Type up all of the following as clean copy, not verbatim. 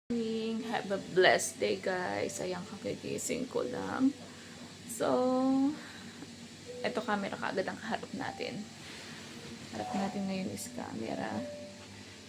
Have a blessed day, guys. Ayan, kakigising ko lang. So, eto camera kaagad ang kaharap natin. Harap natin ngayon is camera.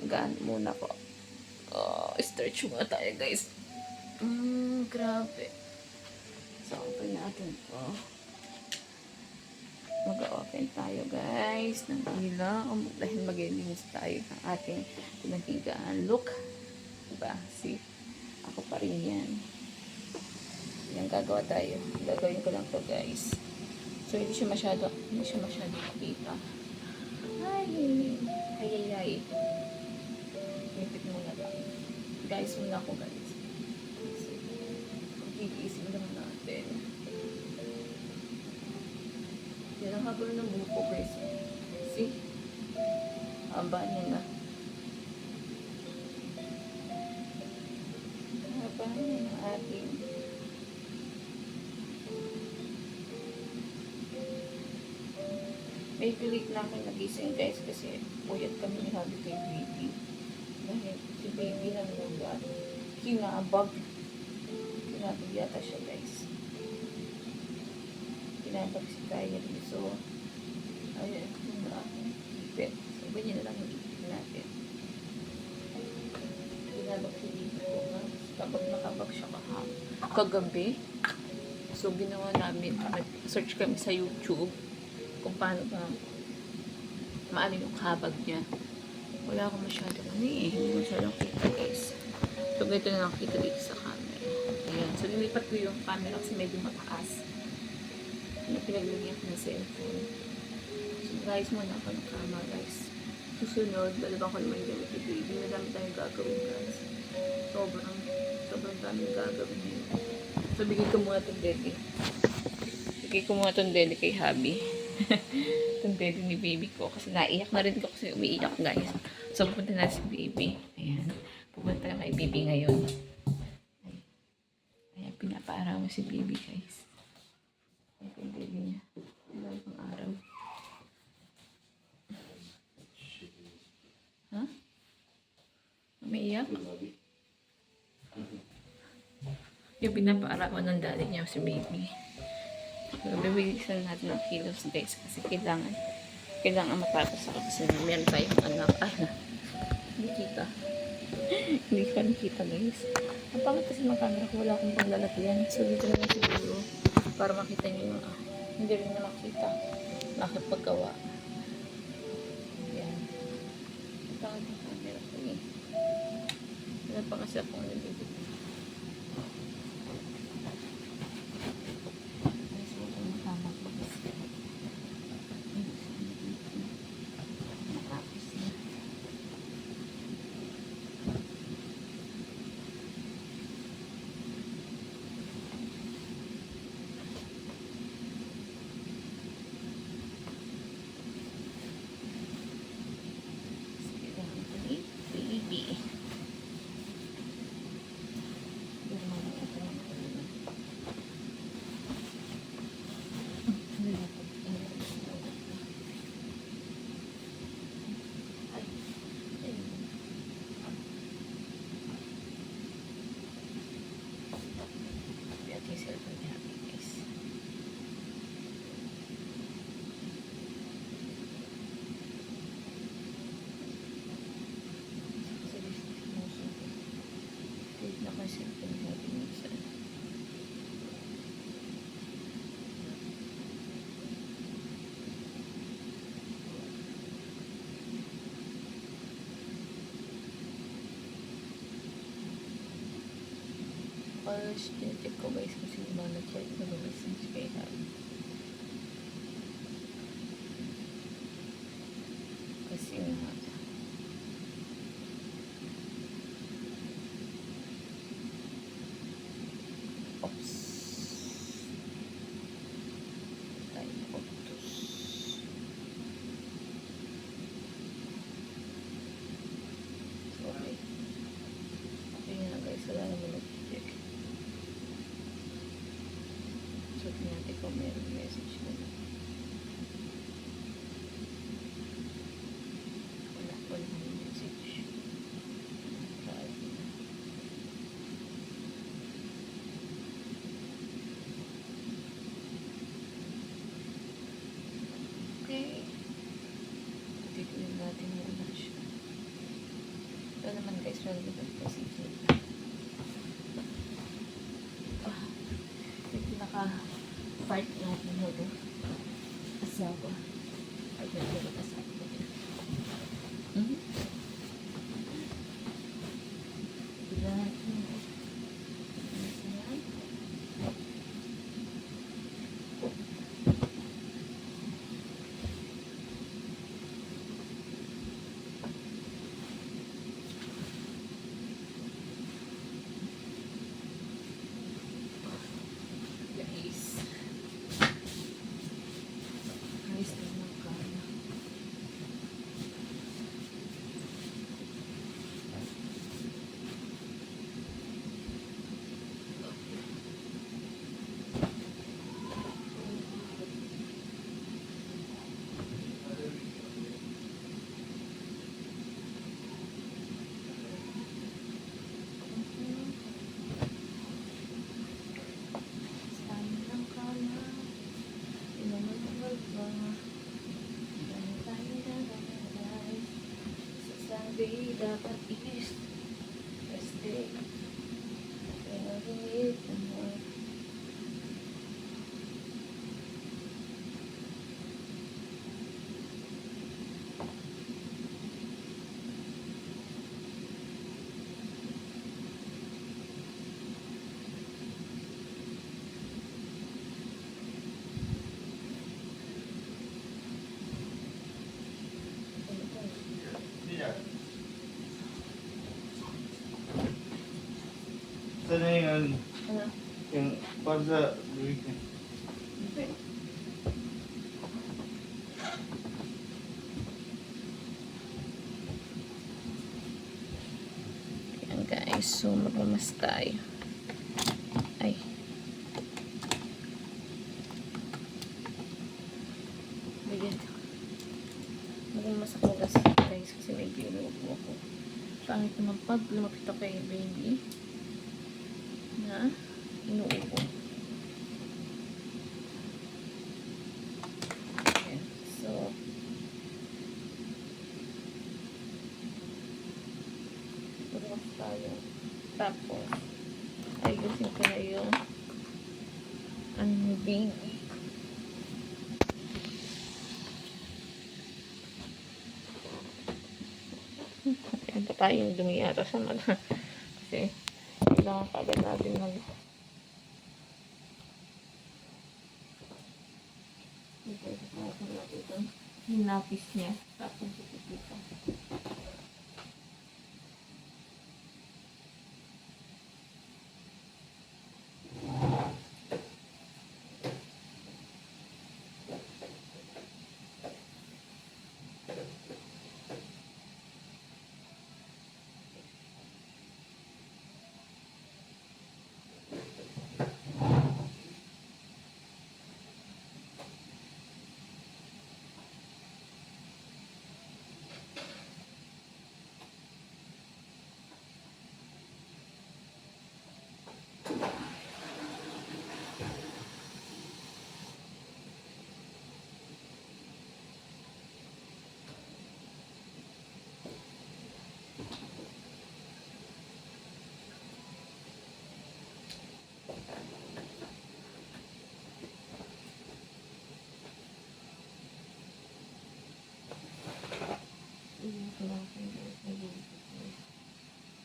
Magaan muna ko. Oh, stretch muna tayo, guys. Grabe. So, open natin to. Mag-open tayo, guys, ng ilaw. Dahil mag-linis tayo ng ating pinaghigaan. Look. Diba? See? Ako pa rin yan. Yan, gagawa tayo. Gagawin ko lang to, guys. So, hindi siya masyado makita. Ay. Nipit muna lang. Guys, muna ako, guys. Gigising lang natin. Yan ang haba ng buhok ko, guys. See? Haba niya na. Haba niya na ating may pilit na ako nagising, guys, kasi puyat kami ni Habi kay Baby. Dahil si Baby lang nagat. Kinabag yata siya, guys. Kinabag si Kylie. So, ayun, yung aking ipit. So, ganyan na lang yung ipit natin. Kinabag si Baby ko, ha? Kabag na kabag siya kagabi. So, ginawa namin, nag-search kami sa YouTube kung paano ba maano yung kabag niya. Wala akong masyadong hindi masyadong kita, guys. So, ganito na lang kita dito sa camera. Ayan. So, nilipat ko yung camera kasi medyo mataas. Pinaglagyan ko ng cellphone. So, guys, muna ako ng kama, guys. Susunod, balabang ko naman yung gamit ni Baby. Madami tayong gagawin, guys. Sobrang daming gagawin yun. So, bigay ko muna itong daddy. Kay Habi. Itong daddy ni Baby ko. Kasi naiyak na rin ko kasi umiiyak, guys. So, pupunta na si Baby. Ayan. Pupunta na kay Baby ngayon. Ayan, pinapaaraw mo si Baby, guys. Ayan yung Baby niya. Ayan yung araw. Ha? Umiiyak? Yung pinapaarawan ng daddy niya si Baby. So, bibilisan natin ng kilos, guys, kasi kailangan matapos ako kasi meron tayong anak. Hindi kita. Hindi ko nakita, guys. Ang pangit kasi ng camera ko, wala akong paglalagyan. So, dito na lang siguro para makita niyo yung hindi rin na makita. Nakapaggawa. Yan. Ang pangit ng camera ko, eh. Wala pa kasi akong nalibig. Baby. First, check ko, guys, kung sino ba nag-check na mag-message kay Habi. Kasi nga, oops. Tayo octus. Okay. Okay na, guys, wala naman nag-check. So, tingnan ko meron message ko na. Wala ko lang yung message. Yung pinaka-part natin ito. Asawa. Ay, ito asawa. Sunday dapat is rest day. Kaya rin Saan na yung, ano? yung para sa weekend? Okay. Ayan guys, so magmamas tayo. Ay. Bigyan. Magmamas ako guys kasi may ginuupo ako. Pangit naman pag lumapit ako kay baby na inuupo. Ayan. So, magmamas tayo. Tapos, ayusin ko na yung baby. Ayan pa tayo dumiyata sa mata. Kasi, kailangan pa agad natin yung napis niya. Tapos, ipipita.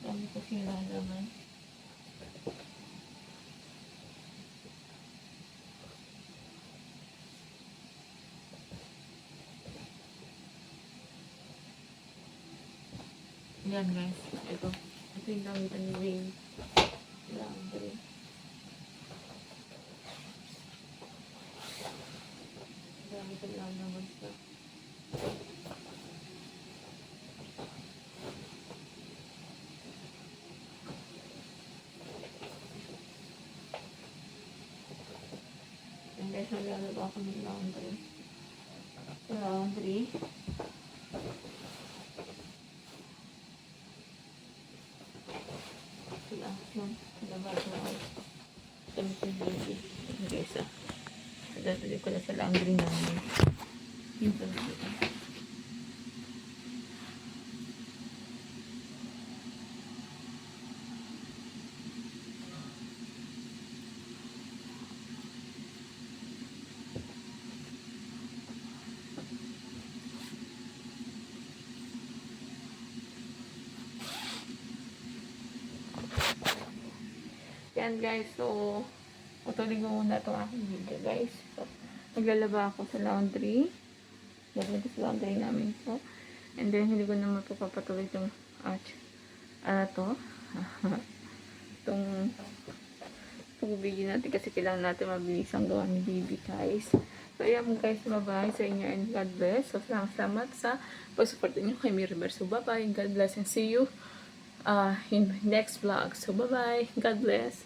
Dami ko sila naman. Yan guys. Ito yung gamitan ni Wayne. Laundry. Gamitan lang naman sa guys, naglalaba ako ng laundry. Laundry. Sila, yun. Naglalaba ako. Kami sa baby. Guys, naglalaba ko na sa laundry namin. Yun pa na ito. weekend, guys. So, patuloy ko muna itong aking video, guys. So, maglalaba ako sa laundry. Lagyan ko sa laundry namin po. And then, hindi ko naman po papatuloy itong, itong video natin kasi kailangan natin mabilis ang gawa ni baby, guys. So, ayan mo guys, bye-bye sa inyo and God bless. So, salamat sa pag-support niyo kay Miraber. So, bye-bye, God bless and see you in my next vlog. So, bye-bye, God bless.